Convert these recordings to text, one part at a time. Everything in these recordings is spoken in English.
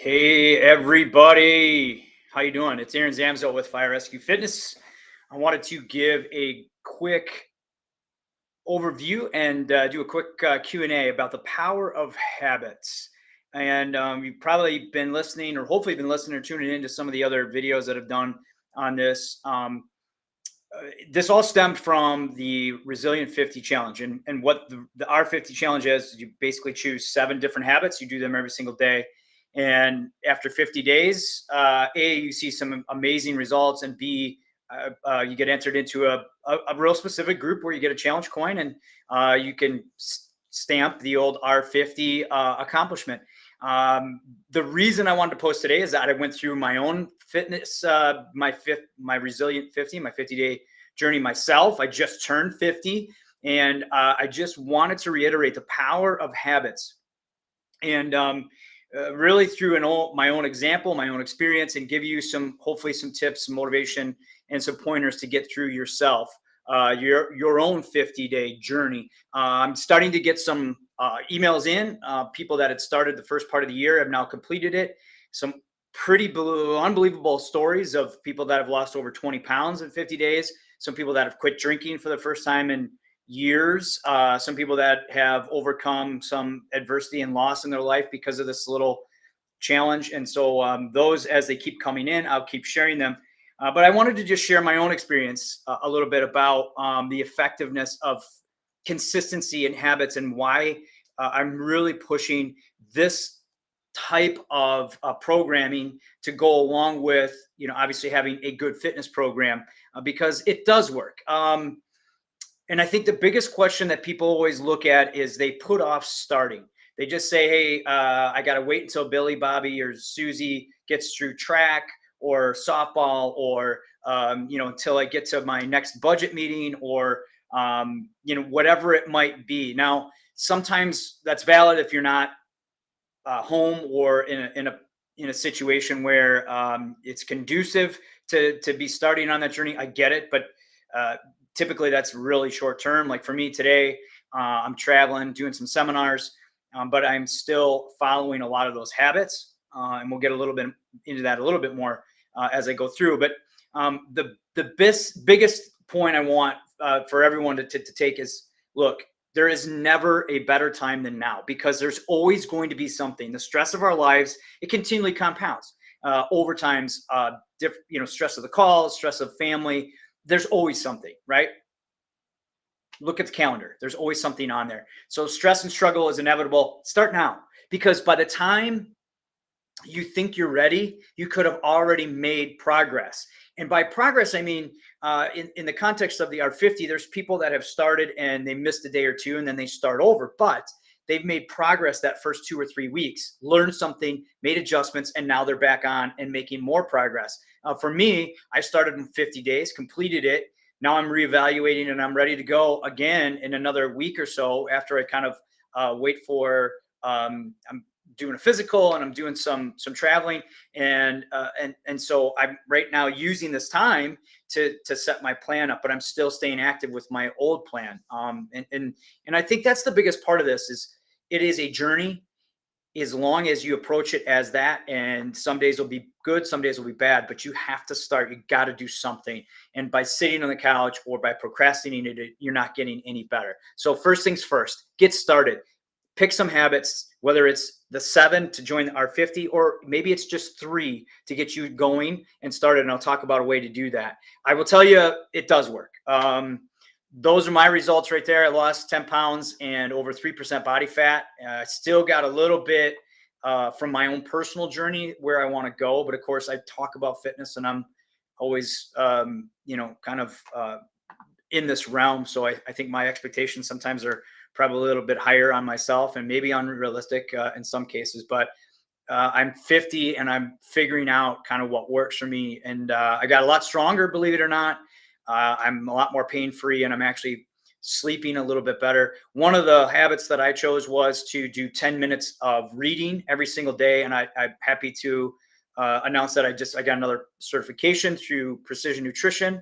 Hey everybody, how you doing? It's Aaron Zamzo with Fire Rescue Fitness. I wanted to give a quick overview and do a quick Q&A about the power of habits. And you've probably been listening, or hopefully been listening or tuning into some of the other videos that I've done on this. This all stemmed from the Resilient 50 Challenge. And what the R50 Challenge is, you basically choose 7 different habits. You do them every single day. And after 50 days, A, you see some amazing results, and B, you get entered into a real specific group where you get a challenge coin, and you can stamp the old R50 accomplishment. The reason I wanted to post today is that I went through my own fitness, my Resilient 50, my 50-day journey myself. I just turned 50, and I just wanted to reiterate the power of habits. And really through my own example, my own experience, and give you hopefully some tips, some motivation, and some pointers to get through yourself, your own 50-day journey. I'm starting to get some emails in. People that had started the first part of the year have now completed it. Some pretty unbelievable stories of people that have lost over 20 pounds in 50 days. Some people that have quit drinking for the first time in years. Some people that have overcome some adversity and loss in their life because of this little challenge. And so those, as they keep coming in, I'll keep sharing them. But I wanted to just share my own experience a little bit about the effectiveness of consistency and habits, and why I'm really pushing this type of programming to go along with, obviously having a good fitness program, because it does work. And I think the biggest question that people always look at is they put off starting. They just say, hey, I got to wait until Billy, Bobby, or Susie gets through track or softball, or, until I get to my next budget meeting, or, whatever it might be. Now, sometimes that's valid if you're not home, or in a situation where it's conducive to be starting on that journey. I get it, but typically that's really short term. Like for me today, I'm traveling, doing some seminars, but I'm still following a lot of those habits, and we'll get a little bit into that a little bit more as I go through. But the biggest point I want for everyone to take is, look, there is never a better time than now, because there's always going to be something. The stress of our lives, it continually compounds. Overtimes, stress of the call, stress of family. There's always something, right? Look at the calendar. There's always something on there. So stress and struggle is inevitable. Start now, because by the time you think you're ready, you could have already made progress. And by progress, I mean, in the context of the R50, there's people that have started and they missed a day or two and then they start over, but they've made progress that first 2 or 3 weeks, learned something, made adjustments, and now they're back on and making more progress. For me, I started in 50 days, completed it. Now I'm reevaluating, and I'm ready to go again in another week or so, after I kind of wait for, I'm doing a physical, and I'm doing some traveling, and so I'm right now using this time to set my plan up, but I'm still staying active with my old plan. And I think that's the biggest part of this. Is it is a journey, as long as you approach it as that. And some days will be good, some days will be bad, but you have to start. You got to do something. And by sitting on the couch or by procrastinating it, you're not getting any better. So first things first, get started. Pick some habits, whether it's the 7 to join the R50, or maybe it's just 3 to get you going and started. And I'll talk about a way to do that. I will tell you, it does work. Those are my results right there. I lost 10 pounds and over 3% body fat. Still got a little bit from my own personal journey where I want to go. But of course, I talk about fitness, and I'm always, kind of in this realm. So I think my expectations sometimes are probably a little bit higher on myself, and maybe unrealistic in some cases. But I'm 50, and I'm figuring out kind of what works for me. And I got a lot stronger, believe it or not. I'm a lot more pain-free, and I'm actually sleeping a little bit better. One of the habits that I chose was to do 10 minutes of reading every single day. And I'm happy to announce that I got another certification through Precision Nutrition.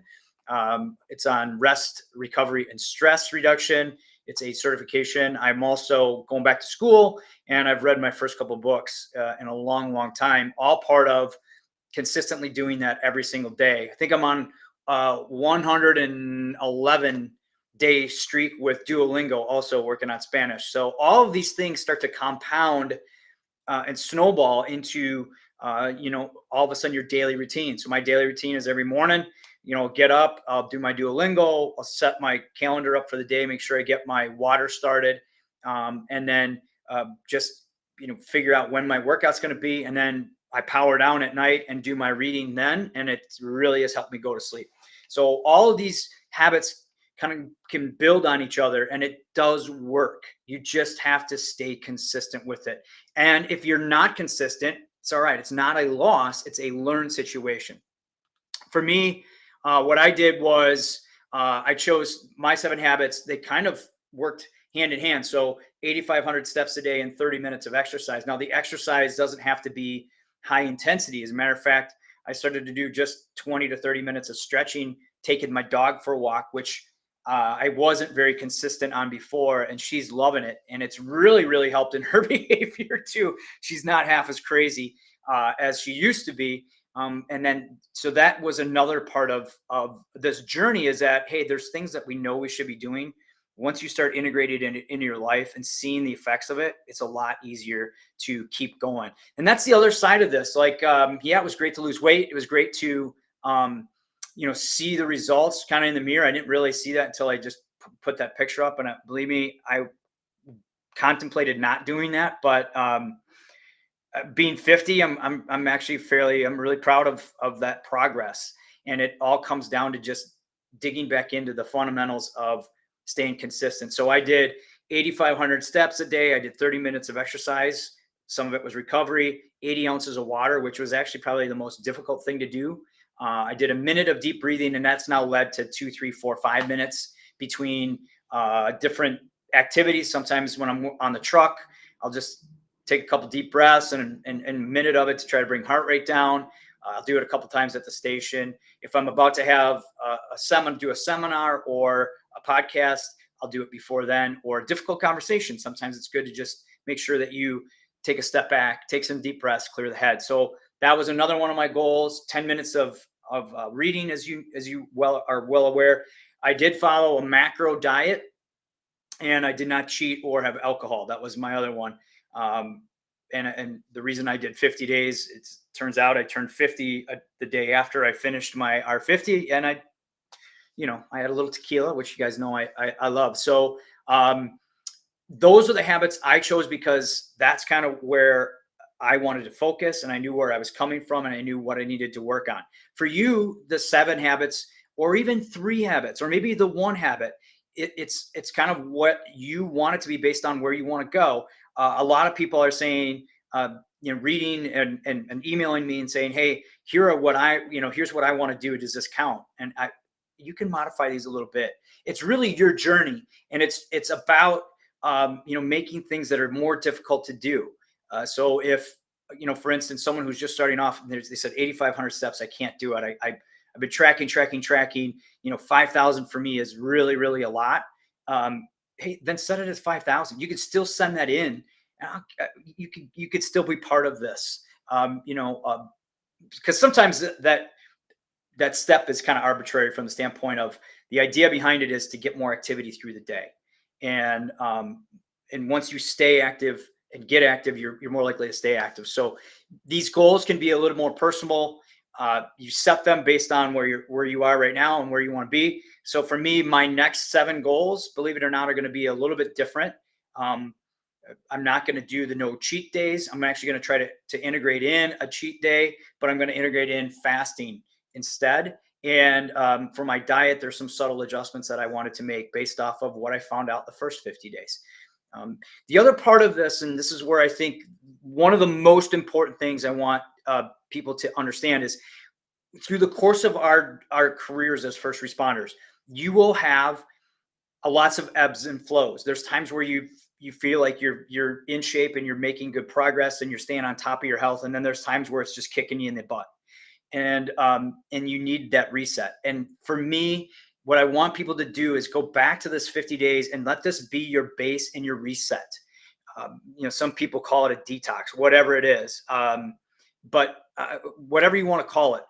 It's on rest, recovery, and stress reduction. It's a certification. I'm also going back to school, and I've read my first couple books in a long, long time, all part of consistently doing that every single day. I think I'm on 111-day streak with Duolingo, also working on Spanish. So all of these things start to compound and snowball into all of a sudden your daily routine. So my daily routine is every morning, get up, I'll do my Duolingo, I'll set my calendar up for the day, make sure I get my water started, and then just figure out when my workout's going to be, and then I power down at night and do my reading then, and it really has helped me go to sleep. So all of these habits kind of can build on each other, and it does work. You just have to stay consistent with it. And if you're not consistent, it's all right. It's not a loss, it's a learned situation. For me, what I did was I chose my 7 habits. They kind of worked hand in hand. So 8,500 steps a day and 30 minutes of exercise. Now, the exercise doesn't have to be high intensity. As a matter of fact, I started to do just 20 to 30 minutes of stretching, taking my dog for a walk, which I wasn't very consistent on before, and she's loving it. And it's really, really helped in her behavior too. She's not half as crazy as she used to be. And then, so that was another part of this journey, is that, hey, there's things that we know we should be doing. Once you start integrating it into your life and seeing the effects of it, it's a lot easier to keep going. And that's the other side of this. Like, yeah, it was great to lose weight. It was great to, see the results kind of in the mirror. I didn't really see that until I just put that picture up. And believe me, I contemplated not doing that, but being 50, I'm actually I'm really proud of that progress. And it all comes down to just digging back into the fundamentals of staying consistent. So I did 8,500 steps a day. I did 30 minutes of exercise. Some of it was recovery, 80 ounces of water, which was actually probably the most difficult thing to do. I did a minute of deep breathing, and that's now led to 2, 3, 4, 5 minutes between different activities. Sometimes when I'm on the truck, I'll just take a couple deep breaths and a minute of it to try to bring heart rate down. I'll do it a couple times at the station. If I'm about to have do a seminar or a podcast, I'll do it before then. Or a difficult conversation, sometimes it's good to just make sure that you take a step back, take some deep breaths, clear the head. So that was another one of my goals. 10 minutes of reading, as you are well aware. I did follow a macro diet, and I did not cheat or have alcohol. That was my other one. And the reason I did 50 days, it turns out I turned 50 the day after I finished my R50, and I had a little tequila, which you guys know I love. So those are the habits I chose because that's kind of where I wanted to focus, and I knew where I was coming from, and I knew what I needed to work on. For you, the 7 habits, or even 3 habits, or maybe the 1 habit, it's kind of what you want it to be based on where you want to go. A lot of people are saying, reading and emailing me and saying, hey, here's what I want to do. Does this count? And you can modify these a little bit. It's really your journey, and it's about making things that are more difficult to do. So if for instance, someone who's just starting off, they said 8,500 steps, I can't do it. I've been tracking. 5,000 for me is really, really a lot. Hey, then set it as 5,000. You could still send that in. You could still be part of this. Because sometimes that step is kind of arbitrary from the standpoint of the idea behind it is to get more activity through the day. And once you stay active and get active, you're more likely to stay active. So these goals can be a little more personal. You set them based on where you are right now and where you want to be. So for me, my next 7 goals, believe it or not, are going to be a little bit different. I'm not going to do the no cheat days. I'm actually going to try to integrate in a cheat day, but I'm going to integrate in fasting instead. And for my diet, there's some subtle adjustments that I wanted to make based off of what I found out the first 50 days. The other part of this, and this is where I think one of the most important things I want people to understand, is through the course of our careers as first responders, you will have lots of ebbs and flows. There's times where you feel like you're in shape and you're making good progress and you're staying on top of your health, and then there's times where it's just kicking you in the butt, and you need that reset. And for me, what I want people to do is go back to this 50 days and let this be your base and your reset. Some people call it a detox, whatever it is. But whatever you want to call it,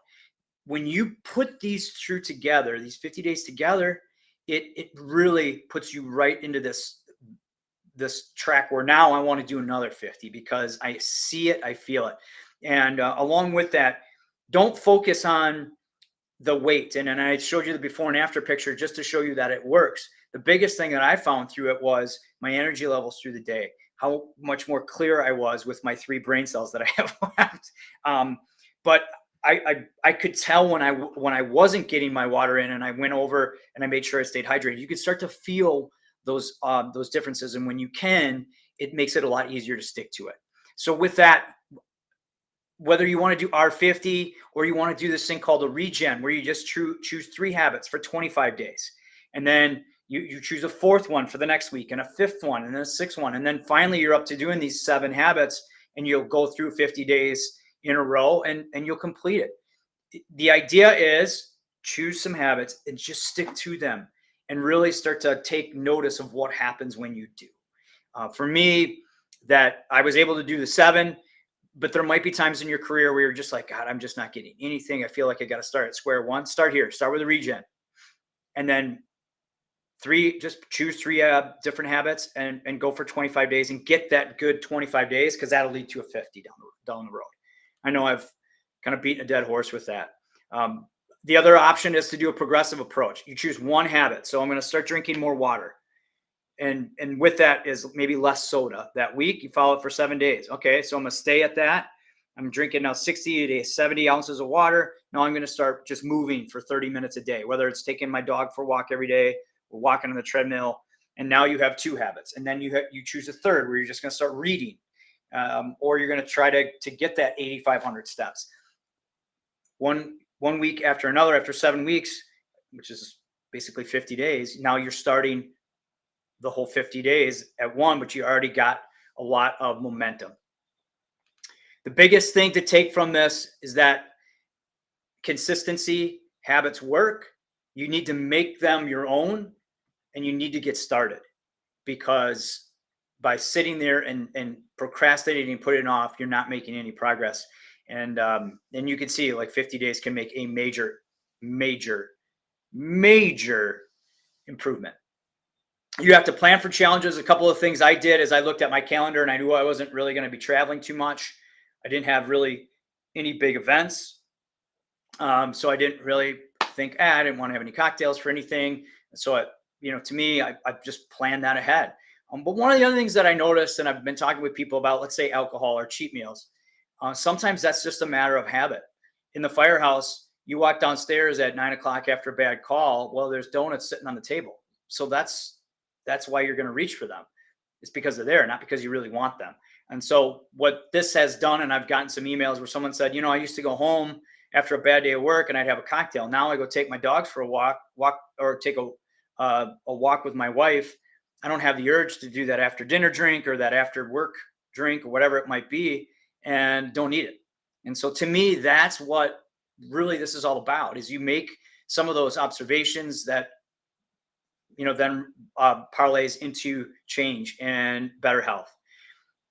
when you put these through together, these 50 days together, it really puts you right into this track where now I want to do another 50 because I see it, I feel it. And along with that, don't focus on the weight. And I showed you the before and after picture just to show you that it works. The biggest thing that I found through it was my energy levels through the day, how much more clear I was with my 3 brain cells that I have left. But I could tell when I wasn't getting my water in, and I went over and I made sure I stayed hydrated. You could start to feel those differences, and when you can, it makes it a lot easier to stick to it. So with that, whether you want to do R50 or you want to do this thing called a regen, where you just choose 3 habits for 25 days, and then you choose a 4th one for the next week, and a 5th one, and then a 6th one, and then finally you're up to doing these 7 habits, and you'll go through 50 days in a row, and you'll complete it. The idea is choose some habits and just stick to them, and really start to take notice of what happens when you do. For me, that I was able to do the 7. But there might be times in your career where you're just like, God, I'm just not getting anything. I feel like I got to start at square one. Start here. Start with a regen. And then 3, just choose 3 different habits and go for 25 days and get that good 25 days, because that'll lead to a 50 down the road. I know I've kind of beaten a dead horse with that. The other option is to do a progressive approach. You choose 1 habit. So I'm going to start drinking more water. And with that is maybe less soda that week. You follow it for 7 days. Okay, so I'm gonna stay at that. I'm drinking now 60 to 70 ounces of water. Now I'm gonna start just moving for 30 minutes a day, whether it's taking my dog for a walk every day or walking on the treadmill. And now you have 2 habits. And then you choose a 3rd where you're just gonna start reading, or you're gonna try to get that 8,500 steps. One week after another, after 7 weeks, which is basically 50 days. Now you're starting the whole 50 days at 1, but you already got a lot of momentum. The biggest thing to take from this is that consistency, habits work. You need to make them your own, and you need to get started, because by sitting there and procrastinating and putting it off, you're not making any progress. And you can see like 50 days can make a major improvement. You have to plan for challenges. A couple of things I did is I looked at my calendar and I knew I wasn't really going to be traveling too much. I didn't have really any big events. So I didn't really think, I didn't want to have any cocktails for anything. So, to me, I just planned that ahead. But one of the other things that I noticed, and I've been talking with people about, let's say alcohol or cheat meals, sometimes that's just a matter of habit. In the firehouse, you walk downstairs at 9 o'clock after a bad call. Well, there's donuts sitting on the table. So that's why you're going to reach for them. It's because they're there, not because you really want them. And so what this has done, and I've gotten some emails where someone said, I used to go home after a bad day of work and I'd have a cocktail. Now I go take my dogs for a walk or take a walk with my wife. I don't have the urge to do that after dinner drink or that after work drink or whatever it might be, and don't need it. And so to me, that's what really this is all about, is you make some of those observations that then parlays into change and better health.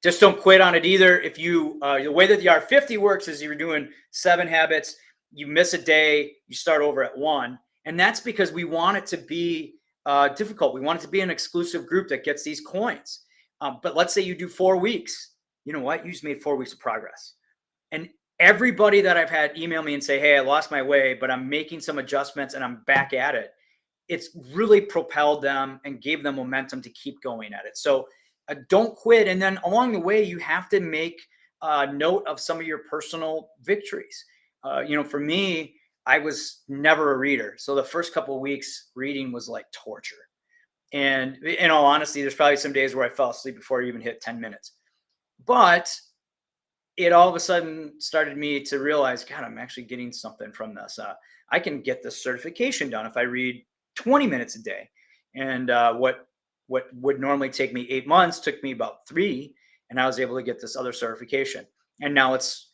Just don't quit on it either. If you, the way that the R50 works is you're doing 7 habits, you miss a day, you start over at 1. And that's because we want it to be difficult. We want it to be an exclusive group that gets these coins. But let's say you do 4 weeks. You know what? You just made 4 weeks of progress. And everybody that I've had email me and say, hey, I lost my way, but I'm making some adjustments and I'm back at it. It's really propelled them and gave them momentum to keep going at it. So don't quit. And then along the way, you have to make note of some of your personal victories. For me, I was never a reader. So the first couple of weeks reading was like torture. And in all honesty, there's probably some days where I fell asleep before I even hit 10 minutes. But it all of a sudden started me to realize, God, I'm actually getting something from this. I can get this certification done if I read 20 minutes a day. And what would normally take me 8 months took me about 3, and I was able to get this other certification. And now it's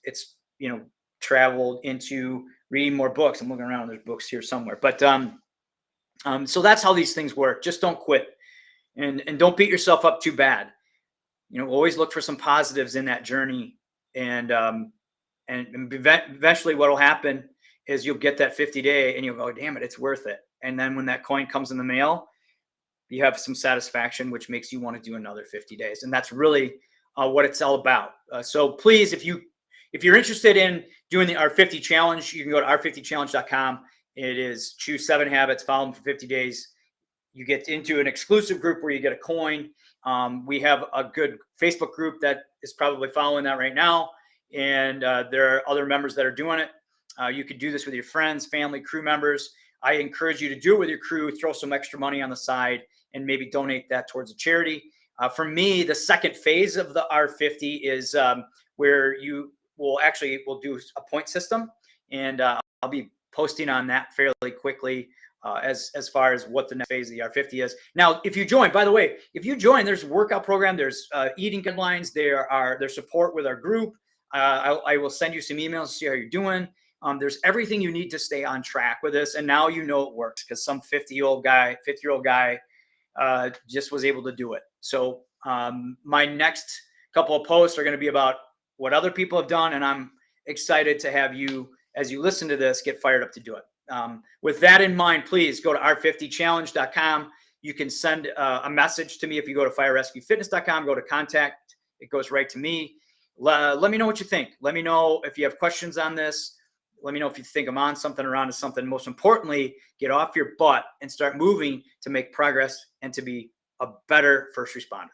traveled into reading more books. I'm looking around, there's books here somewhere. But So that's how these things work. Just don't quit, and don't beat yourself up too bad. Always look for some positives in that journey, and eventually what will happen is you'll get that 50-day and you'll go, damn it, it's worth it. And then when that coin comes in the mail, you have some satisfaction, which makes you want to do another 50 days. And that's really what it's all about. So please, if you're interested in doing the R50 challenge, you can go to r50challenge.com. It is choose 7 habits, follow them for 50 days. You get into an exclusive group where you get a coin. We have a good Facebook group that is probably following that right now. And there are other members that are doing it. You could do this with your friends, family, crew members. I encourage you to do it with your crew, throw some extra money on the side, and maybe donate that towards a charity. For me, the second phase of the R50 is where we'll do a point system, and I'll be posting on that fairly quickly as far as what the next phase of the R50 is. Now, if you join, by the way, there's a workout program, there's eating guidelines, there's support with our group. I will send you some emails to see how you're doing. There's everything you need to stay on track with this. And now you know it works because some 50-year-old guy just was able to do it. So my next couple of posts are going to be about what other people have done. And I'm excited to have you, as you listen to this, get fired up to do it. With that in mind, please go to r50challenge.com. You can send a message to me if you go to firerescuefitness.com, go to contact. It goes right to me. Let me know what you think. Let me know if you have questions on this. Let me know if you think I'm on something or onto something. Most importantly, get off your butt and start moving to make progress and to be a better first responder.